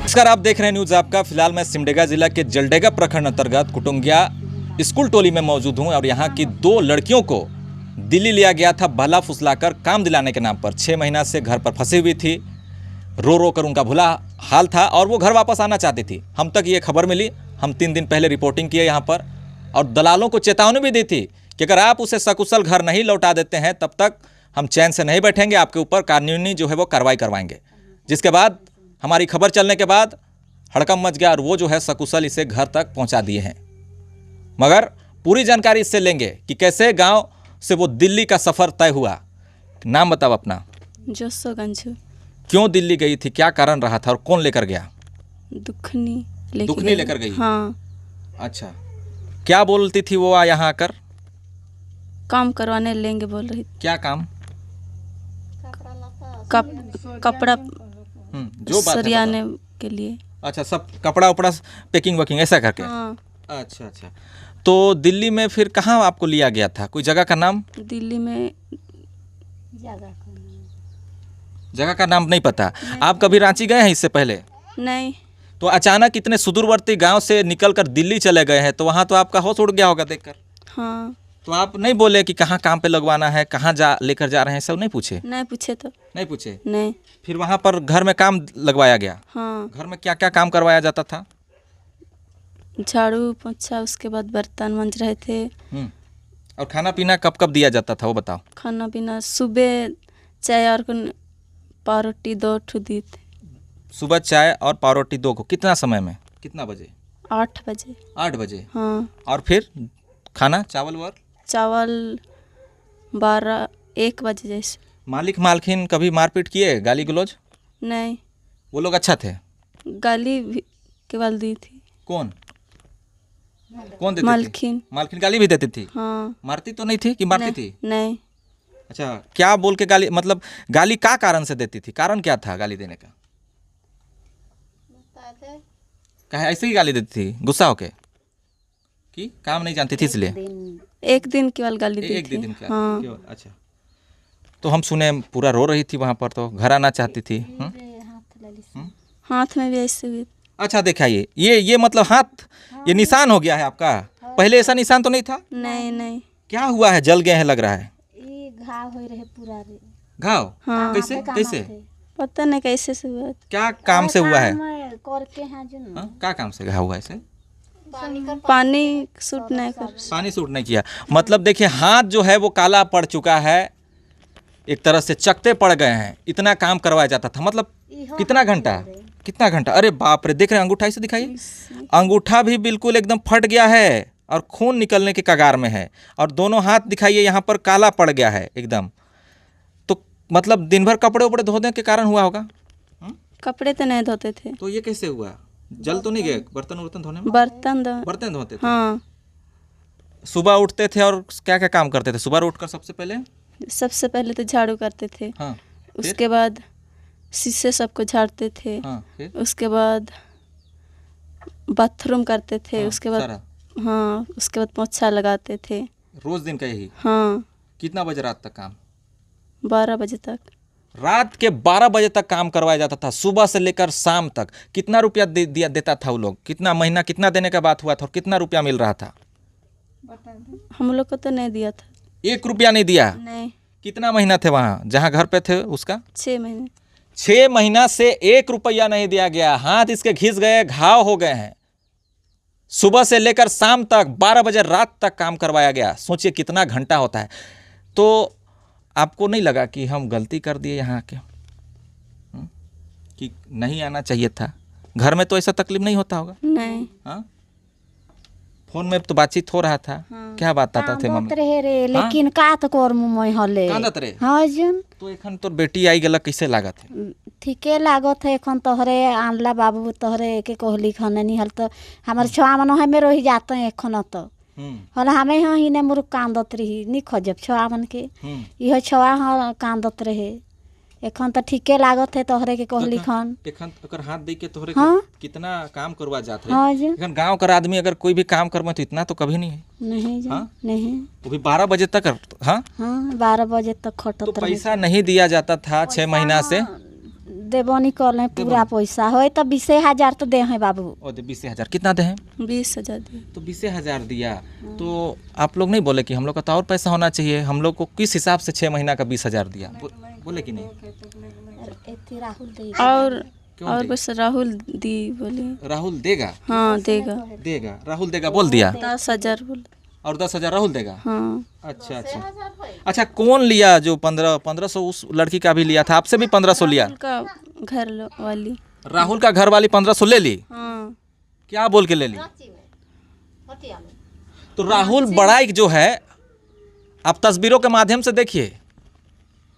नमस्कार, आप देख रहे हैं न्यूज़ आपका। फिलहाल मैं सिमडेगा जिला के जलडेगा प्रखंड अंतर्गत कुटुंगिया स्कूल टोली में मौजूद हूं और यहां की दो लड़कियों को दिल्ली लिया गया था बहला फुसलाकर काम दिलाने के नाम पर। 6 महीना से घर पर फंसी हुई थी, रो रो कर उनका बुरा हाल था और वो घर वापस आना चाहती थी। हम तक ये खबर मिली, हम 3 दिन पहले रिपोर्टिंग किए यहाँ पर और दलालों को चेतावनी भी दी थी कि अगर आप उसे सकुशल घर नहीं लौटा देते हैं तब तक हम चैन से नहीं बैठेंगे, आपके ऊपर कानूनी जो है वो कार्रवाई करवाएंगे। जिसके बाद हमारी खबर चलने के बाद हड़कंप मच गया और वो जो है सकुशल इसे घर तक पहुंचा दिए हैं। मगर पूरी जानकारी इससे लेंगे कि कैसे गांव से वो दिल्ली का सफ़र तय हुआ। नाम बताओ अपना। जोशोगंज। क्यों दिल्ली गई थी, क्या कारण रहा था और कौन लेकर गया? दुखनी लेकर गई। हाँ। अच्छा, क्या बोलती थी वो यहाँ आकर? काम करवाने लेंगे बोल रही थी। क्या काम? कपड़ा जो बात सरियाने के लिए। अच्छा, सब कपड़ा उपड़ा पैकिंग वकिंग ऐसा करके। हाँ। अच्छा, तो दिल्ली में फिर कहाँ आपको लिया गया था? कोई जगह का नाम? दिल्ली में जगह का नाम नहीं पता। आप कभी रांची गए हैं इससे पहले? नहीं। तो अचानक इतने सुदूरवर्ती गांव से निकलकर दिल्ली चले गए हैं, तो वहाँ तो आपका होश उड़ गया होगा देखकर। हाँ। तो आप नहीं बोले कि कहाँ काम पे लगवाना है, कहाँ लेकर जा रहे हैं, सब नहीं पूछे? नहीं पूछे तो। नहीं पूछे? नहीं। फिर वहाँ पर घर में काम लगवाया गया? हाँ। घर में क्या क्या काम करवाया जाता था? झाड़ू पोछा, उसके बाद बर्तन मंज रहे थे। और खाना पीना कब कब दिया जाता था वो बताओ? खाना पीना सुबह चाय और पाव-रोटी 2 ठो दी थे। सुबह चाय और पाव-रोटी 2 को। कितना समय में, कितना बजे? 8 बजे। 8 बजे। हाँ। और फिर खाना चावल 12-1 बजे जैसे। मालिक मालकिन कभी मारपीट किए, गाली गलौज? नहीं। वो लोग अच्छा थे? गाली भी केवल दी थी। कौन देती मालकिन। थी? मालकिन गाली भी देती थी? हाँ। मारती तो नहीं थी कि मारती थी? नहीं। अच्छा, क्या बोल के गाली, मतलब गाली का कारण से देती थी? कारण क्या था गाली देने का? कहे ऐसे ही गाली देती थी गुस्सा होके कि काम नहीं जानती थी इसलिए? एक दिन केवल गाली दी थी। एक दिन क्या? हाँ। अच्छा, तो हम सुने पूरा रो रही थी वहाँ पर, तो घर आना चाहती थी। हाथ में भी ऐसे हुए। अच्छा, दिखाइए ये मतलब हाथ, ये निशान हो गया है आपका? पहले ऐसा निशान तो नहीं था? नहीं। क्या हुआ है? जल गए हैं लग रहा है। घाव हो रहे पूरा रे। घाव? हाँ। कैसे? पता नहीं कैसे से हुआ। क्या काम से हुआ है? करके हैं जो ना। क्या काम से घाव हुआ है? ऐसे पानी सूट नहीं कर। पानी सूट नहीं किया, मतलब देखिए हाथ जो है वो काला पड़ चुका है, एक तरह से चकते पड़ गए हैं। इतना काम करवाया जाता था, मतलब कितना घंटा? अरे बाप रे, देख रहे हैं अंगूठा, इसे दिखाइए। अंगूठा भी बिल्कुल एकदम फट गया है और खून निकलने के कगार में है। और दोनों हाथ दिखाइए, यहाँ पर काला पड़ गया है एकदम। तो मतलब दिन भर कपड़े उपड़े धोने के कारण हुआ होगा? कपड़े तो नहीं धोते थे। तो ये कैसे हुआ? जल तो नहीं गए बर्तन धोने में? बर्तन धोते थे। हाँ। सुबह उठते थे और क्या क्या काम करते थे? सुबह उठकर सबसे पहले तो झाड़ू करते थे। हाँ। उसके बाद शीशे सबको झाड़ते थे। हाँ, फिर? उसके बाद बाथरूम करते थे। हाँ, उसके बाद सारा? हाँ, उसके बाद पोछा लगाते थे। रोज दिन का यही? हाँ। कितना बजे रात तक काम? 12 बजे तक। रात के 12 बजे तक काम करवाया जाता था, सुबह से लेकर शाम तक। कितना रुपया देता था वो लोग? कितना महीना, कितना देने का बात हुआ था और कितना रुपया मिल रहा था? हम लोग को तो नहीं दिया था। 1 रुपया नहीं दिया? नहीं। कितना महीना थे वहाँ जहाँ घर पे थे उसका? 6 महीने। 6 महीना से 1 रुपया नहीं दिया गया। हाथ इसके घिस गए, घाव हो गए हैं। सुबह से लेकर शाम तक 12 बजे रात तक काम करवाया गया। सोचिए कितना घंटा होता है। तो आपको नहीं लगा कि हम गलती कर दिए यहाँ के, कि नहीं आना चाहिए था? घर में तो ऐसा तकलीफ नहीं होता होगा? नहीं। हाँ, फोन में तो बातचीत हो रहा था। हाँ। क्या बात आता थे मम्मी? रहे रे, लेकिन का तो कर मुमय हले। कांदत रे? हाँ जन। तो एखन तोर बेटी आई गला, कैसे लागत है? ठीके लागत है। एखन तोहरे आनला बाबू तोहरे के कहली खने निहल तो हमारे छुआ मन हमें रही जाते हैं एखन तो। हला हमें हाँ ही ने मुरुक कांदत रही नी खजब छुआ मन के। यह छुआ हाँ कांदत रहे। एखन तो ठीके लागत है तोहरे के कहली खन। एखन अगर हाथ दे के तोहरे हाँ? कितना काम करवा जात है। हाँ जी। एखन गांव का आदमी अगर कोई भी काम करवा तो इतना तो कभी नहीं है। नहीं जी। हाँ? नहीं। वो भी 12 बजे तक। हाँ, 12 बजे तक खटत तो पैसा नहीं दिया जाता था 6 महीना से? देबो नहीं कर पूरा पैसा हो तो 20,000 तो दे हैं बाबू। और 20,000 कितना दे हैं? 20,000 दिए। तो 20,000 दिया। तो आप लोग नहीं बोले कि हम लोग का तो और पैसा होना चाहिए, हम लोग को किस हिसाब से 6 महीना का 20,000 दिया? बोले कि नहीं? और बस राहुल दी बोले। राहुल देगा? हाँ देगा। देगा, राहुल देगा बोल दिया। 10,000 बोले। और 10,000 राहुल देगा? हाँ। अच्छा अच्छा अच्छा। कौन लिया जो 1500 उस लड़की का भी लिया था, आपसे भी 1500 लिया? का घर वाली। राहुल का घर वाली 1500 ले ली? हाँ। क्या बोल के ले ली? तो राहुल बड़ाई जो है, आप तस्वीरों के माध्यम से देखिए,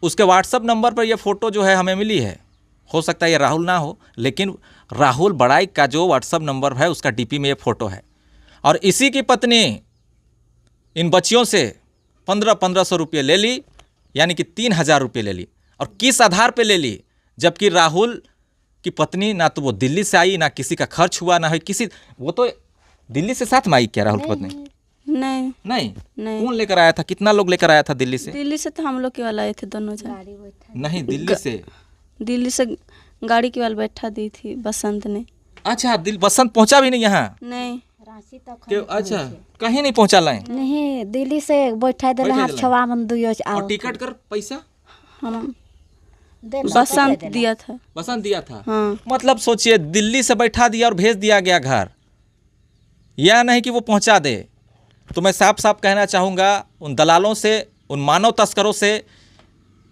उसके व्हाट्सएप नंबर पर यह फोटो जो है हमें मिली है। हो सकता है ये राहुल ना हो, लेकिन राहुल बड़ाई का जो व्हाट्सएप नंबर है उसका डीपी में ये फोटो है। और इसी की पत्नी इन बच्चियों से 1500 रुपये ले ली, यानी कि 3,000 रुपये ले ली। और किस आधार पे ले ली? जबकि राहुल की पत्नी ना तो वो दिल्ली से आई, ना किसी का खर्च हुआ, ना किसी, वो तो दिल्ली से साथ में आई क्या राहुल की पत्नी? नहीं नहीं। नहीं। कौन लेकर आया था? कितना लोग लेकर आया था दिल्ली से? दिल्ली से तो हम लोग के वाला आए थे दोनों जन। नहीं, दिल्ली से। दिल्ली से गाड़ी के वाल बैठा दी थी बसंत ने। अच्छा, बसंत पहुंचा भी नहीं यहाँ? नहीं। अच्छा, कहीं नहीं पहुंचा लाए? नहीं, दिल्ली से बैठा दिला हाथ छवा मन दुयो और टिकट कर पैसा हम बसंत दिया था। बसंत दिया था? हाँ। मतलब सोचिए, दिल्ली से बैठा दिया और भेज दिया गया घर, या नहीं कि वो पहुंचा दे। तो मैं साफ साफ कहना चाहूँगा उन दलालों से, उन मानव तस्करों से,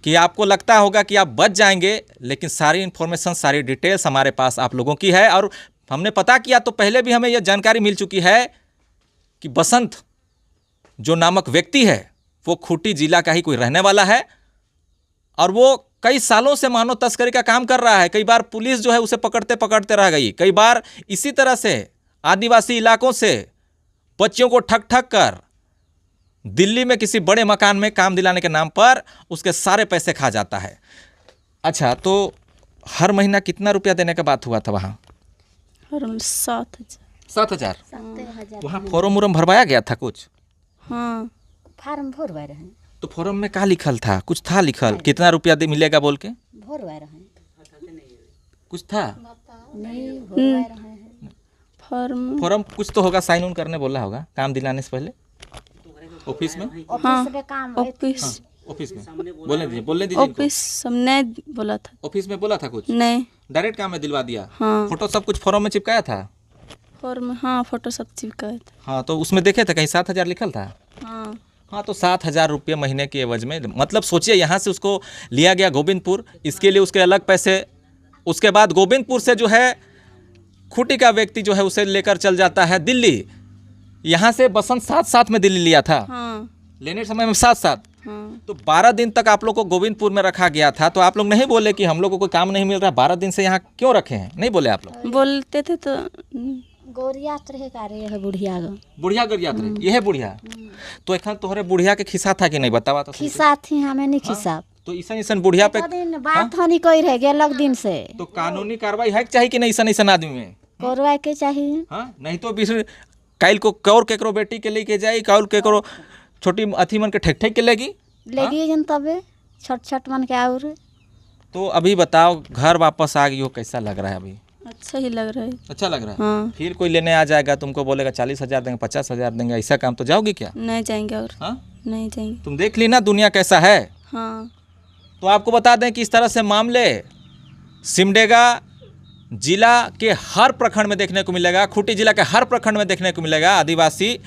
कि आपको लगता होगा कि आप बच जाएंगे, लेकिन सारी इन्फॉर्मेशन, सारी डिटेल्स हमारे पास आप लोगों की है। और हमने पता किया तो पहले भी हमें यह जानकारी मिल चुकी है कि बसंत जो नामक व्यक्ति है वो खूंटी जिला का ही कोई रहने वाला है, और वो कई सालों से मानव तस्करी का काम कर रहा है। कई बार पुलिस जो है उसे पकड़ते पकड़ते रह गई। कई बार इसी तरह से आदिवासी इलाकों से बच्चियों को ठग ठग कर दिल्ली में किसी बड़े मकान में काम दिलाने के नाम पर उसके सारे पैसे खा जाता है। अच्छा, तो हर महीना कितना रुपया देने का बात हुआ था वहाँ? 7,000। वहाँ फॉर्म उर्म भरवाया गया था कुछ? हाँ, फार्म भरवाए रहे। तो फॉर्म में क्या लिखल था? कुछ था लिखल कितना रुपया मिलेगा बोल के? भरवाए रहे। कुछ था? नहीं भरवाए रहे। फॉर्म कुछ तो होगा, साइन उन करने बोला होगा काम दिलाने से पहले ऑफिस में? ऑफिस में बोलने दीजिए। ऑफिस सब नहीं बोला था। ऑफिस में बोला था कुछ? नहीं, डायरेक्ट काम में दिलवा दिया। हाँ। फोटो सब कुछ फॉर्म में चिपकाया था? फॉर्म, हाँ, फोटो सब चिपकाया था। हाँ, तो उसमें देखे थे कहीं 7,000 लिखल था? हाँ, तो 7,000 रुपये महीने के एवज में, मतलब सोचिए, यहाँ से उसको लिया गया गोविंदपुर, इसके लिए उसके अलग पैसे। उसके बाद गोविंदपुर से जो है खूंटी का व्यक्ति जो है उसे लेकर चल जाता है दिल्ली। यहाँ से बसंत साथ में दिल्ली लिया था। हाँ। लेने समय में साथ। हाँ। तो 12 दिन तक आप लोग को गोविंदपुर में रखा गया था। तो आप लोग नहीं बोले कि हम लोग को कोई काम नहीं मिल रहा, 12 दिन से यहाँ क्यों रखे हैं? नहीं बोले आप लोग? बोलते थे तो गोरियात रहे का रे है बुढ़िया गो। बुढ़िया गरियात रहे, ये है बुढ़िया। तो एक तोहरे बुढ़िया के खिस्सा था कि नहीं, बतावा तो? खिस्सा थी, हमें नहीं खिस्सा। तो ईसन बुढ़िया पे बात होनी कोई रह गया लग दिन से। तो कानूनी कार्रवाई है चाहिए कि नहीं ईसन आदमी में? करवाए के चाहिए। हाँ, नहीं तो काइल को कौर केकरो बेटी के लेके जाई, कौर केकरो छोटी अथी मन के ठेक के लेगी जन तबे छट मन के और। तो अभी बताओ, घर वापस आ गई हो, कैसा लग रहा है अभी? अच्छा ही लग रहा है। अच्छा लग रहा है? हाँ। फिर कोई लेने आ जाएगा, तुमको बोलेगा 40,000 देंगे, 50,000 देंगे, ऐसा काम तो जाओगी क्या? नहीं जाएंगे। और हाँ, नहीं जाएंगे। तुम देख ली ना दुनिया कैसा है। हाँ। तो आपको बता दें कि इस तरह से मामले सिमडेगा जिला के हर प्रखंड में देखने को मिलेगा, खूंटी जिला के हर प्रखंड में देखने को मिलेगा। आदिवासी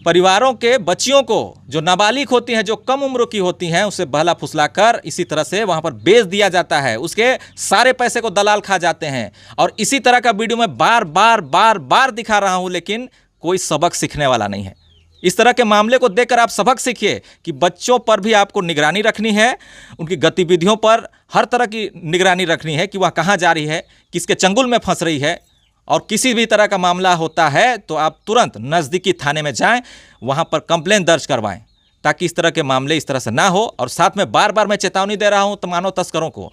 परिवारों के बच्चियों को, जो नाबालिग होती हैं, जो कम उम्र की होती हैं, उसे बहला फुसलाकर इसी तरह से वहां पर बेच दिया जाता है। उसके सारे पैसे को दलाल खा जाते हैं। और इसी तरह का वीडियो मैं बार दिखा रहा हूं, लेकिन कोई सबक सीखने वाला नहीं है। इस तरह के मामले को देखकर आप सबक सीखिए कि बच्चों पर भी आपको निगरानी रखनी है, उनकी गतिविधियों पर हर तरह की निगरानी रखनी है कि वह कहाँ जा रही है, किसके चंगुल में फंस रही है। और किसी भी तरह का मामला होता है तो आप तुरंत नज़दीकी थाने में जाएं, वहां पर कंप्लेंट दर्ज करवाएं, ताकि इस तरह के मामले इस तरह से ना हो। और साथ में बार मैं चेतावनी दे रहा हूं मानव तस्करों को,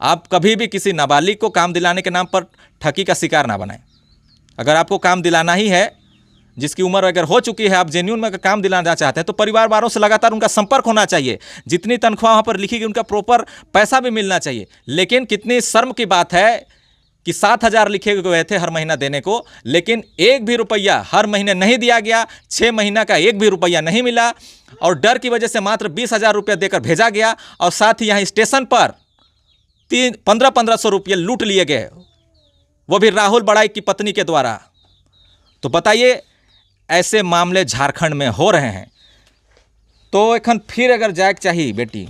आप कभी भी किसी नाबालिग को काम दिलाने के नाम पर ठगी का शिकार ना बनाएं। अगर आपको काम दिलाना ही है, जिसकी उम्र अगर हो चुकी है, आप जेन्यून में अगर काम दिलाना चाहते हैं तो परिवार वालों से लगातार उनका संपर्क होना चाहिए। जितनी तनख्वाह वहाँ पर लिखी गई उनका प्रॉपर पैसा भी मिलना चाहिए। लेकिन कितनी शर्म की बात है कि 7,000 लिखे गए थे हर महीना देने को, लेकिन एक भी रुपया हर महीने नहीं दिया गया। 6 महीना का एक भी रुपया नहीं मिला और डर की वजह से मात्र 20,000 रुपया देकर भेजा गया और साथ ही यहाँ स्टेशन पर 1500 रुपये लूट लिए गए, वो भी राहुल बड़ाई की पत्नी के द्वारा। तो बताइए, ऐसे मामले झारखंड में हो रहे हैं। तो एखन फिर अगर जाए चाहिए बेटी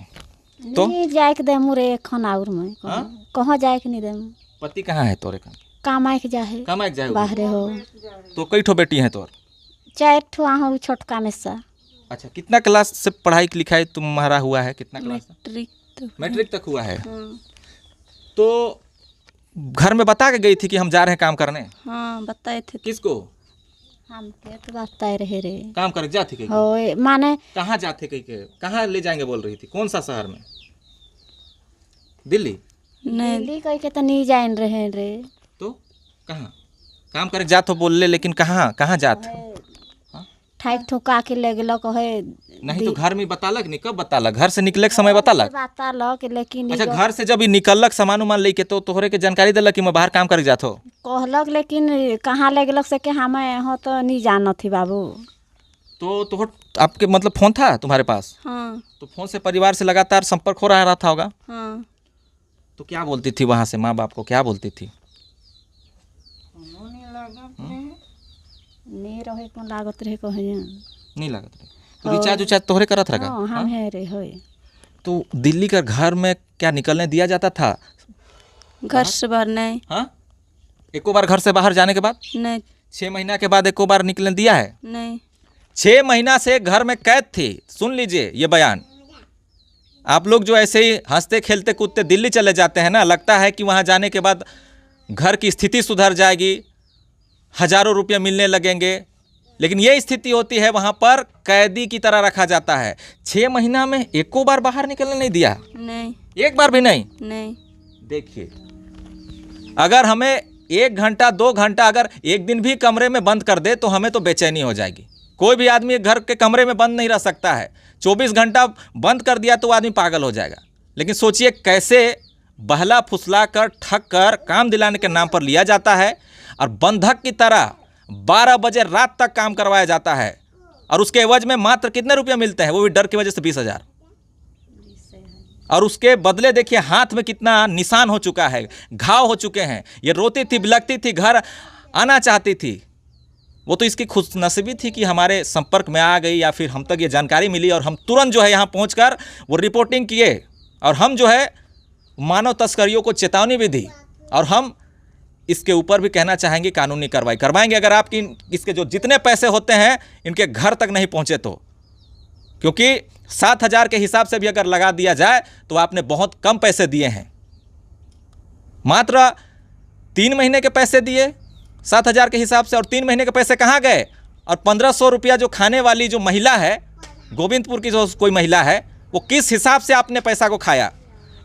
तो नहीं जाए के देमु रे एखन और में कहाँ जाए के नहीं देमु। पति कहाँ है तोरे? कमाए के जाए कमाए के जाए बाहरे हो। तो कई ठो बेटी हैं तोर? 4 ठो आहू छोटका में सा। अच्छा, कितना क्लास से पढ़ाई लिखाई तुम्हारा हुआ है? कितना क्लास? मैट्रिक तक हुआ है। तो घर में बता के गई थी कि हम जा रहे हैं काम करने? हाँ बताए थे। किसको? हम के तो बताए रहे रे काम कर जाती कहीं? हो माने कहाँ जाते कहीं के? कहाँ ले जाएंगे बोल रही थी? कौन सा शहर में? दिल्ली? नहीं दिल्ली कह के तो नहीं जान रहे रे। तो कहाँ काम करे जात हो बोल ले, लेकिन कहाँ कहाँ जात हो? ठाक ठोका के ले गेलो कहे नहीं तो घर में बतालक नहीं? कब बतालक? घर से निकले के समय बतालक? बतालक लेकिन अच्छा, घर से जब निकलक सामान उमान लेके तो तोहरे के जानकारी दिलक कि मैं बाहर काम करे जात हो? कहलक लेकिन कहाँ ले गेलक से के हमें हो तो नहीं जानत थी बाबू। तो आपके मतलब फोन था तुम्हारे पास? हाँ तो फोन से परिवार से लगातार संपर्क हो रहा था होगा? हाँ। तो क्या बोलती थी वहाँ से? माँ बाप को क्या बोलती थी? नहीं रहे को लागत रहे कहे नहीं लागत रहे तो रिचार्ज उचार्ज तोहरे करत रहा? हाँ हम है रे होए। तो दिल्ली का घर में क्या निकलने दिया जाता था? घर से बाहर नहीं। हाँ, एको बार घर से बाहर जाने के बाद? नहीं 6 महीना के बाद एको बार निकलने दिया है? नहीं। 6 महीना से घर में कैद थी। सुन लीजिए ये बयान। आप लोग जो ऐसे ही हंसते खेलते कूदते दिल्ली चले जाते हैं ना, लगता है कि वहाँ जाने के बाद घर की स्थिति सुधर जाएगी, हजारों रुपये मिलने लगेंगे, लेकिन ये स्थिति होती है वहाँ पर कैदी की तरह रखा जाता है। 6 महीना में एको बार बाहर निकलने नहीं दिया? नहीं एक बार भी नहीं? नहीं। देखिए, अगर हमें 1 घंटा 2 घंटा अगर एक दिन भी कमरे में बंद कर दे तो हमें तो बेचैनी हो जाएगी। कोई भी आदमी घर के कमरे में बंद नहीं रह सकता है। 24 घंटा बंद कर दिया तो आदमी पागल हो जाएगा। लेकिन सोचिए कैसे बहला फुसला कर ठग कर काम दिलाने के नाम पर लिया जाता है और बंधक की तरह 12 बजे रात तक काम करवाया जाता है और उसके एवज में मात्र कितने रुपये मिलते हैं? वो भी डर की वजह से 20,000। और उसके बदले देखिए हाथ में कितना निशान हो चुका है, घाव हो चुके हैं। ये रोती थी, बिलखती थी, घर आना चाहती थी। वो तो इसकी खुशनसीबी थी कि हमारे संपर्क में आ गई या फिर हम तक ये जानकारी मिली और हम तुरंत जो है यहाँ पहुँचकर वो रिपोर्टिंग किए और हम जो है मानव तस्करियों को चेतावनी भी दी और हम इसके ऊपर भी कहना चाहेंगे कानूनी कार्रवाई करवाएंगे अगर आपकी इसके जो जितने पैसे होते हैं इनके घर तक नहीं पहुँचे तो। क्योंकि 7,000 के हिसाब से भी अगर लगा दिया जाए तो आपने बहुत कम पैसे दिए हैं। मात्र 3 महीने के पैसे दिए 7,000 के हिसाब से और 3 महीने के पैसे कहाँ गए? और 1,500 रुपया जो खाने वाली जो महिला है, गोविंदपुर की जो कोई महिला है, वो किस हिसाब से आपने पैसा को खाया?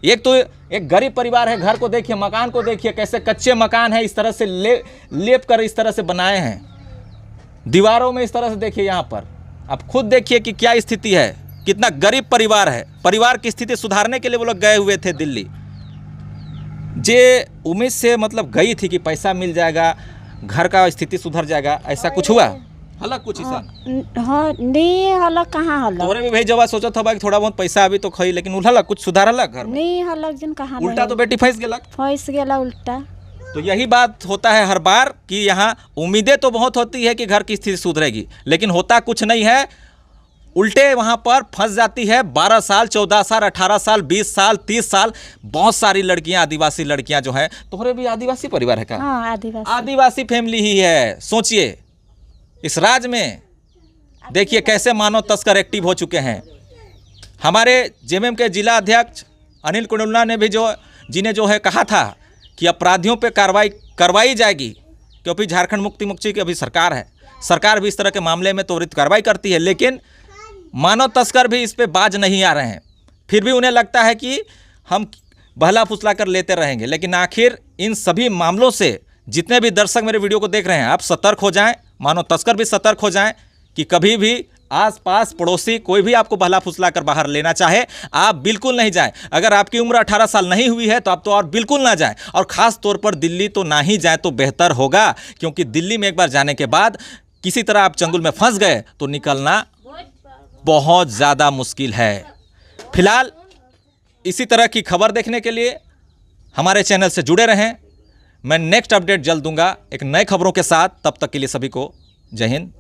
एक तो एक गरीब परिवार है, घर को देखिए, मकान को देखिए, कैसे कच्चे मकान है, इस तरह से लेप कर इस तरह से बनाए हैं दीवारों में, इस तरह से देखिए यहाँ पर। आप खुद देखिए कि क्या स्थिति है, कितना गरीब परिवार है। परिवार की स्थिति सुधारने के लिए वो लोग गए हुए थे दिल्ली। जे उम्मीद से मतलब गई थी कि पैसा मिल जाएगा, घर का स्थिति सुधर जाएगा, ऐसा कुछ हुआ? हलक कुछ ऐसा? हाँ नहीं हलक कहाँ हलक? तोरे भी भाई जब सोचत होगा कि थोड़ा बहुत पैसा अभी तो खई, लेकिन उठलक कुछ सुधार हलक घर में? नहीं हलक जन कहाँ उल्टा तो बेटी फंस गेलक। फंस गेला उल्टा। तो यही बात होता है हर बार कि यहाँ उम्मीदें तो बहुत होती है कि घर की स्थिति सुधरेगी, लेकिन होता कुछ नहीं है। उल्टे वहाँ पर फंस जाती है 12 साल, 14 साल, 18 साल, 20 साल, 30 साल। बहुत सारी लड़कियाँ, आदिवासी लड़कियाँ जो हैं। तोहरे भी आदिवासी परिवार है क्या? हाँ आदिवासी। आदिवासी फैमिली ही है। सोचिए इस राज्य में देखिए कैसे मानव तस्कर एक्टिव हो चुके हैं। हमारे जेएमएम के जिला अध्यक्ष अनिल कुंडलना ने भी जिन्हें जो है कहा था कि अपराधियों पे कार्रवाई करवाई जाएगी, क्योंकि झारखंड मुक्ति मोर्चा की अभी सरकार है। सरकार भी इस तरह के मामले में त्वरित कार्रवाई करती है, लेकिन मानव तस्कर भी इस पे बाज नहीं आ रहे हैं। फिर भी उन्हें लगता है कि हम बहला फुसला कर लेते रहेंगे। लेकिन आखिर इन सभी मामलों से जितने भी दर्शक मेरे वीडियो को देख रहे हैं, आप सतर्क हो जाएं, मानो तस्कर भी सतर्क हो जाएं कि कभी भी आसपास पड़ोसी कोई भी आपको बहला फुसला कर बाहर लेना चाहे, आप बिल्कुल नहीं जाएं। अगर आपकी उम्र 18 साल नहीं हुई है तो आप तो और बिल्कुल ना जाएं, और ख़ास तौर पर दिल्ली तो ना ही जाएं तो बेहतर होगा, क्योंकि दिल्ली में एक बार जाने के बाद किसी तरह आप चंगुल में फंस गए तो निकलना बहुत ज़्यादा मुश्किल है। फिलहाल इसी तरह की खबर देखने के लिए हमारे चैनल से जुड़े रहें। मैं नेक्स्ट अपडेट जल्द दूंगा एक नए खबरों के साथ। तब तक के लिए सभी को जय हिंद।